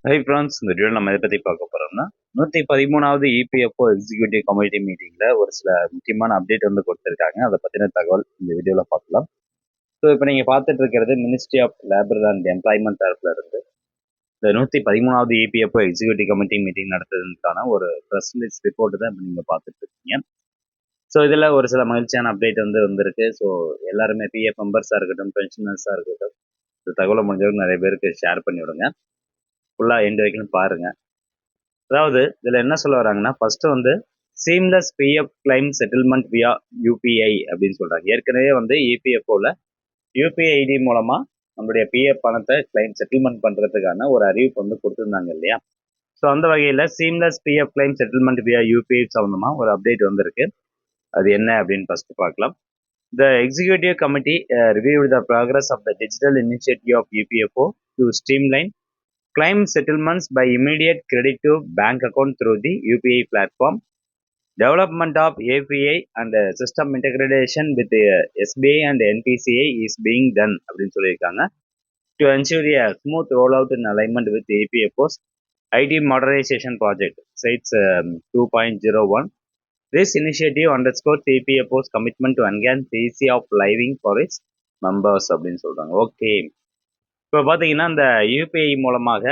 Hi friends, இந்த வீடியோவில் நம்ம எதை பற்றி பார்க்க போகிறோம்னா 113வது இபிஎஃப்ஓ எக்ஸிக்யூட்டிவ் கமிட்டி மீட்டிங்கில் ஒரு சில முக்கியமான அப்டேட் வந்து கொடுத்துருக்காங்க. அதை பற்றின தகவல் இந்த வீடியோவில் பார்க்கலாம். ஸோ இப்போ நீங்கள் பார்த்துட்டு இருக்கிறது ministry of labour and employment தரப்புல இருந்து இந்த 113வது இபிஎஃப்ஓ எக்ஸிக்யூட்டிவ் கமிட்டி மீட்டிங் நடத்துறதுக்கான ஒரு ப்ரெஸ் ரிப்போர்ட் தான் இப்போ நீங்கள் பார்த்துட்டு இருக்கீங்க. ஸோ இதில் ஒரு சில மகிழ்ச்சியான அப்டேட் வந்து வந்திருக்கு. ஸோ எல்லாருமே பிஎஃப் மெம்பர்ஸாக இருக்கட்டும், பென்ஷனர்ஸாக இருக்கட்டும், இந்த தகவலை முடிஞ்சவங்க நிறைய பேருக்கு ஷேர் பண்ணி விடுங்க. ஃபுல்லாக எண்டு வரைக்கும் பாருங்க. அதாவது இதில் என்ன சொல்ல வராங்கன்னா, ஃபர்ஸ்ட் வந்து சீம்லெஸ் பிஎஃப் கிளைம் செட்டில்மெண்ட் வியா யூபிஐ அப்படின்னு சொல்றாங்க. ஏற்கனவே வந்து இபிஎஃப்ஓல யூபிஐ ஐடி மூலமா நம்மளுடைய பிஎஃப் பணத்தை கிளைம் செட்டில்மெண்ட் பண்றதுக்கான ஒரு அறிவிப்பு வந்து கொடுத்துருந்தாங்க இல்லையா? ஸோ அந்த வகையில் சீம்லெஸ் பிஎஃப் கிளைம் செட்டில்மெண்ட் வியா யூபிஐ சம்பந்தமா ஒரு அப்டேட் வந்திருக்கு. அது என்ன அப்படின்னு ஃபர்ஸ்ட் பார்க்கலாம். The executive committee reviewed the progress of the digital initiative of UPFO to streamline claim settlements by immediate credit to bank account through the UPI platform. Development of API and system integration with the SBI and NPCI is being done அப்படின்னு சொல்லியிருக்காங்க. To ensure a smooth rollout in alignment with EPFO's IT modernization project, sites 2.01. This initiative underscores EPFO's commitment to enhance the ease of living for its members அப்படின்னு சொல்றாங்க. Okay, இப்போ பார்த்தீங்கன்னா இந்த UPI மூலமாக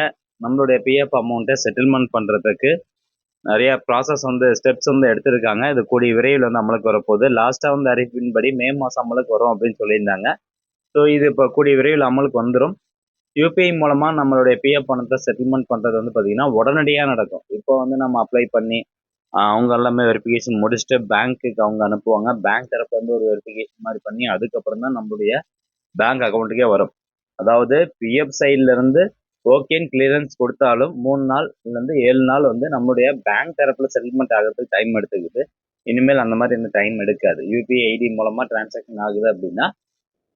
நம்மளுடைய PF அமௌண்ட்டை செட்டில்மெண்ட் பண்ணுறதுக்கு நிறைய ப்ராசஸ் வந்து ஸ்டெப்ஸ் வந்து எடுத்திருக்காங்க. இது கூடிய விரைவில் வந்து அமலுக்கு வரப்போகுது. லாஸ்ட்டாக வந்து அறிவிப்பின்படி மே மாதம் அமலுக்கு வரும் அப்படின்னு சொல்லியிருந்தாங்க. ஸோ இது இப்போ கூடிய விரைவில் அமலுக்கு வந்துடும். யூபிஐ மூலமாக நம்மளுடைய பிஎஃப் பணத்தை செட்டில்மெண்ட் பண்ணுறது வந்து பார்த்திங்கன்னா உடனடியாக நடக்கும். இப்போ வந்து நம்ம அப்ளை பண்ணி அவங்க எல்லாமே வெரிஃபிகேஷன் முடிச்சுட்டு பேங்க்குக்கு அவங்க அனுப்புவாங்க. பேங்க் தரப்பு வந்து ஒரு வெரிஃபிகேஷன் மாதிரி பண்ணி அதுக்கப்புறம் தான் நம்மளுடைய பேங்க் அக்கௌண்ட்டுக்கே வரும். அதாவது பிஎஃப் சைட்ல இருந்து ஓகேன்னு கிளியரன்ஸ் கொடுத்தாலும் 3 நாள்லேருந்து 7 நாள் வந்து நம்மளுடைய பேங்க் தரப்புல செட்டில்மெண்ட் ஆகிறதுக்கு டைம் எடுத்துக்குது. இனிமேல் அந்த மாதிரி எந்த டைம் எடுக்காது. யூபிஐ ஐடி மூலமா டிரான்சாக்ஷன் ஆகுது அப்படின்னா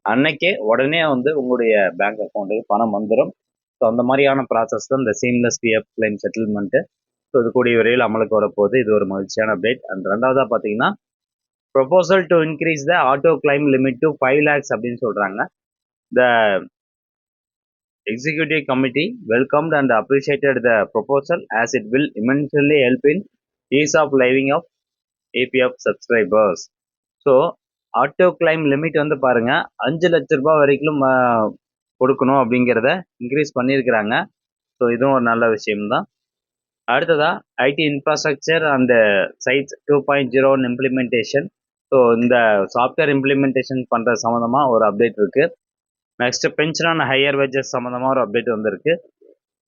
அன்னைக்கே உடனே வந்து உங்களுடைய பேங்க் அக்கௌண்ட்டுக்கு பணம் வந்துடும். ஸோ அந்த மாதிரியான ப்ராசஸ் தான் இந்த seamless PF claim settlement. So இது கூடிய விரைவில் அமலுக்கு வரப்போகுது. இது ஒரு மகிழ்ச்சியான அப்டேட். அண்ட் ரெண்டாவதாக பார்த்தீங்கன்னா, proposal to increase the auto claim limit to 5 lakhs அப்படின்னு சொல்கிறாங்க. The executive committee welcomed and appreciated the proposal as it will immensely help in ease of living of APF subscribers. So auto claim limit வந்து பாருங்க 5 லட்ச ரூபாய் வரைக்கும் கொடுக்கணும் அப்படிங்கிறத increase பண்ணியிருக்கிறாங்க. ஸோ இதுவும் ஒரு நல்ல விஷயம்தான். அடுத்ததா IT infrastructure and sites 2.01 implementation. So இந்த சாஃப்ட்வேர் இம்ப்ளிமெண்டேஷன் பண்ணுறது சம்மந்தமாக ஒரு அப்டேட் இருக்குது. Next pension and higher wages சம்மந்தமாக ஒரு அப்டேட் வந்திருக்கு.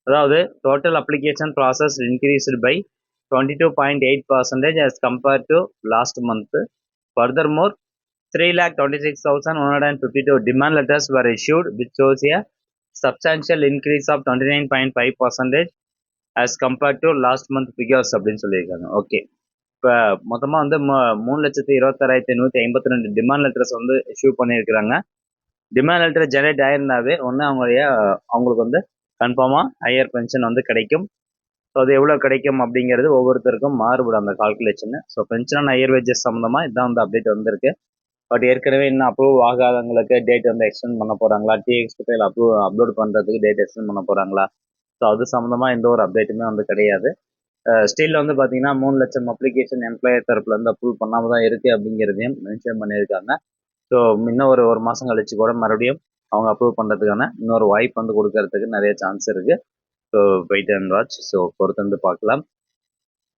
அதாவது total application process increased by 22.8% as compared to last month. Furthermore, 3,26,152 demand letters were issued, which shows a substantial increase of 29.5% as compared to last month figures அப்படின்னு சொல்லியிருக்காங்க. Okay, இப்போ மொத்தமாக வந்து 3,26,152 demand letters வந்து issue பண்ணியிருக்கிறாங்க. Demand letter generate ஆயிருந்தாவே ஒன்று அவங்களுக்கு வந்து கன்ஃபார்மாக ஹையர் பென்ஷன் வந்து கிடைக்கும். ஸோ அது எவ்வளோ கிடைக்கும் அப்படிங்கிறது ஒவ்வொருத்தருக்கும் மாறுபடும் அந்த calculation. So pension and higher wages சம்மந்தமாக இதான் வந்து அப்டேட் வந்திருக்கு. பட் ஏற்கனவே இன்னும் அப்ரூவ் ஆகாதவங்களுக்கு டேட் வந்து எக்ஸ்டெண்ட் பண்ண போகிறாங்களா, டிஎக்ஸ் ஃபைல் அப்லோட் பண்ணுறதுக்கு டேட் எக்ஸ்டெண்ட் பண்ண போகிறாங்களா, ஸோ அது சம்மந்தமாக எந்த ஒரு அப்டேட்டுமே வந்து கிடையாது. ஸ்டில் வந்து பார்த்தீங்கன்னா 3 லட்சம் அப்ளிகேஷன் எம்ப்ளாயர் தரப்புல இருந்து அப்ரூவ் பண்ணாமல் தான் இருக்குது அப்படிங்கிறதையும் மென்ஷன் பண்ணியிருக்காங்க. ஸோ இன்னும் ஒரு மாதம் கழிச்சு கூட மறுபடியும் அவங்க அப்ரூவ் பண்ணுறதுக்கான இன்னொரு வாய்ப்பு வந்து கொடுக்கறதுக்கு நிறைய சான்ஸ் இருக்குது. So wait and watch. So பொறுத்து வந்து பார்க்கலாம்.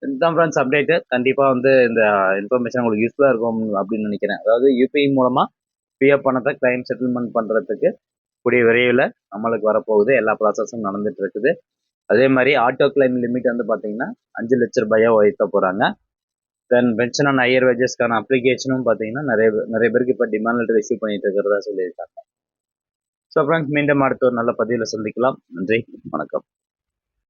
இதுதான் ஃப்ரெண்ட்ஸ் அப்டேட்டு. கண்டிப்பாக வந்து இந்த இன்ஃபர்மேஷன் உங்களுக்கு யூஸ்ஃபுல்லாக இருக்கும் அப்படின்னு நினைக்கிறேன். அதாவது யூபிஐ மூலமாக பிஎஃப் பணத்தை கிளைம் செட்டில்மெண்ட் பண்ணுறதுக்கு கூடிய விரைவில் நம்மளுக்கு வரப்போகுது. எல்லா ப்ராசஸும் நடந்துட்டு இருக்குது. அதே மாதிரி ஆட்டோ கிளைம் லிமிட் வந்து பார்த்தீங்கன்னா 5 லட்ச ரூபாயாக உயர்த்த போகிறாங்க. தென் பென்ஷன் அண்ட் ஹையர் வேஜஸ்க்கான அப்ளிகேஷனும் பார்த்தீங்கன்னா நிறைய பேருக்கு இப்போ டிமாண்ட் லெட்டர் இஷ்யூ பண்ணிட்டு இருக்கிறதா சொல்லியிருக்காங்க. ஸோ ஃப்ரெண்ட்ஸ், மீண்டும் அடுத்த ஒரு நல்ல பதிவில் சந்திக்கலாம். நன்றி, வணக்கம்.